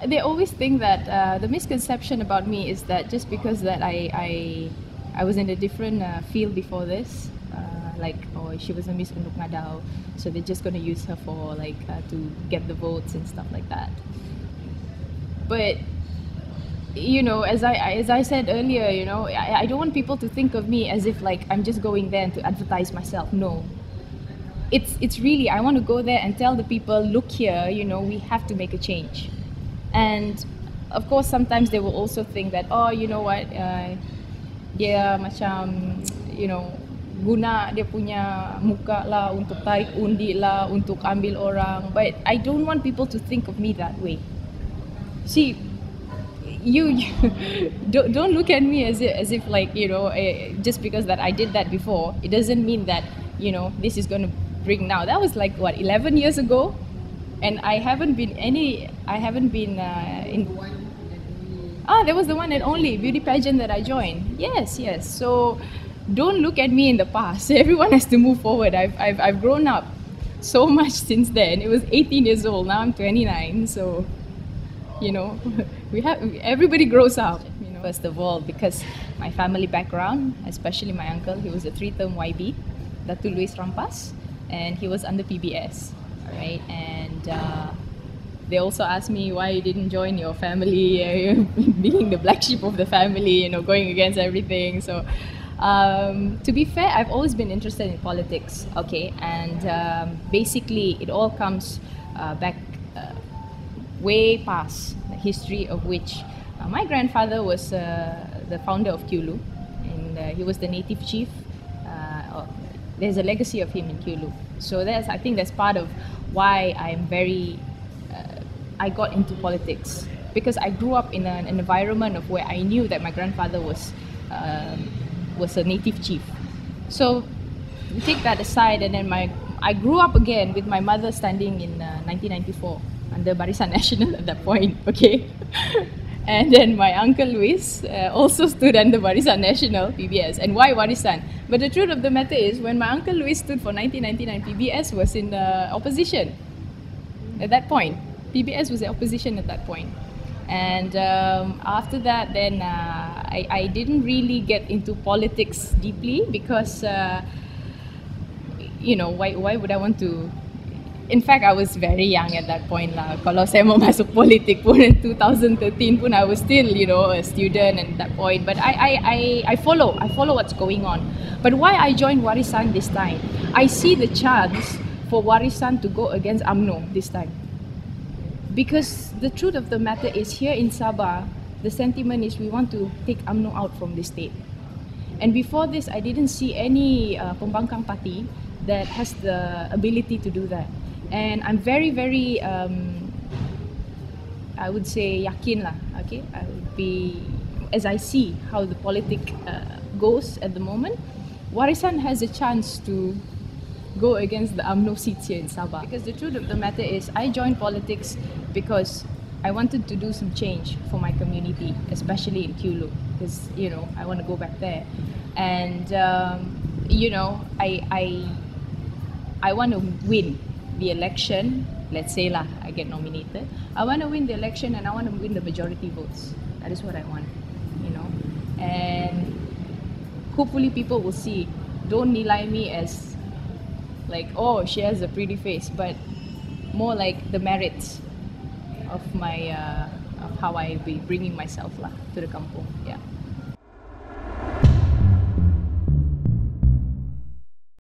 they always think that the misconception about me is that just because that I was in a different field before this, like, oh, she was a Miss Unduk Ngadau, so they're just going to use her for like to get the votes and stuff like that. But you know, as I said earlier, you know, I don't want people to think of me as if like I'm just going there to advertise myself. No, it's really, I want to go there and tell the people, look here, you know, we have to make a change. And of course, sometimes they will also think that, oh, you know what, dia macam, you know, guna dia punya muka lah untuk tarik undi lah, untuk ambil orang. But I don't want people to think of me that way. See, you don't look at me as if like, you know, just because that I did that before, it doesn't mean that, you know, this is going to bring now. That was like what, 11 years ago, and I haven't been in. There was the one and only beauty pageant that I joined. Yes. So don't look at me in the past. Everyone has to move forward. I've grown up so much since then. It was 18 years old. Now I'm 29. So, you know, everybody grows up. You know, first of all, because my family background, especially my uncle, he was a 3-term YB, Datu Luis Rampas, and he was under PBS. All right, and they also asked me why you didn't join your family, being the black sheep of the family, you know, going against everything. So, to be fair, I've always been interested in politics. Okay, and basically, it all comes back way past the history of which my grandfather was the founder of Kiulu, and he was the native chief. There's a legacy of him in Kiulu. So I think that's part of why I'm very, I got into politics, because I grew up in an environment of where I knew that my grandfather was a native chief. So you take that aside, and then I grew up again with my mother standing in 1994 under Warisan National at that point, okay? And then my uncle Luis also stood under Warisan National, PBS. And why Warisan? But the truth of the matter is, when my uncle Luis stood for 1999, PBS was in the opposition at that point. PBS was the opposition at that point. And after that, then I didn't really get into politics deeply because, you know, why would I want to? In fact, I was very young at that point lah. Kalau saya mau masuk politik pun in 2013 pun, I was still, you know, a student at that point. But I follow what's going on. But why I joined Warisan this time? I see the chance for Warisan to go against UMNO this time. Because the truth of the matter is, here in Sabah, the sentiment is we want to take UMNO out from the state. And before this, I didn't see any pembangkang party that has the ability to do that. And I'm very, very, I would say, yakin lah, okay? I would be, as I see how the politics goes at the moment, Warisan has a chance to go against the UMNO seats here in Sabah. Because the truth of the matter is, I joined politics because I wanted to do some change for my community, especially in Kiulu, because, you know, I want to go back there. And, you know, I want to win the election. Let's say lah, I get nominated. I want to win the election, and I want to win the majority votes. That is what I want, you know. And hopefully people will see. Don't nilai me as like, oh, she has a pretty face, but more like the merits of my of how I be bringing myself lah to the kampung. Yeah.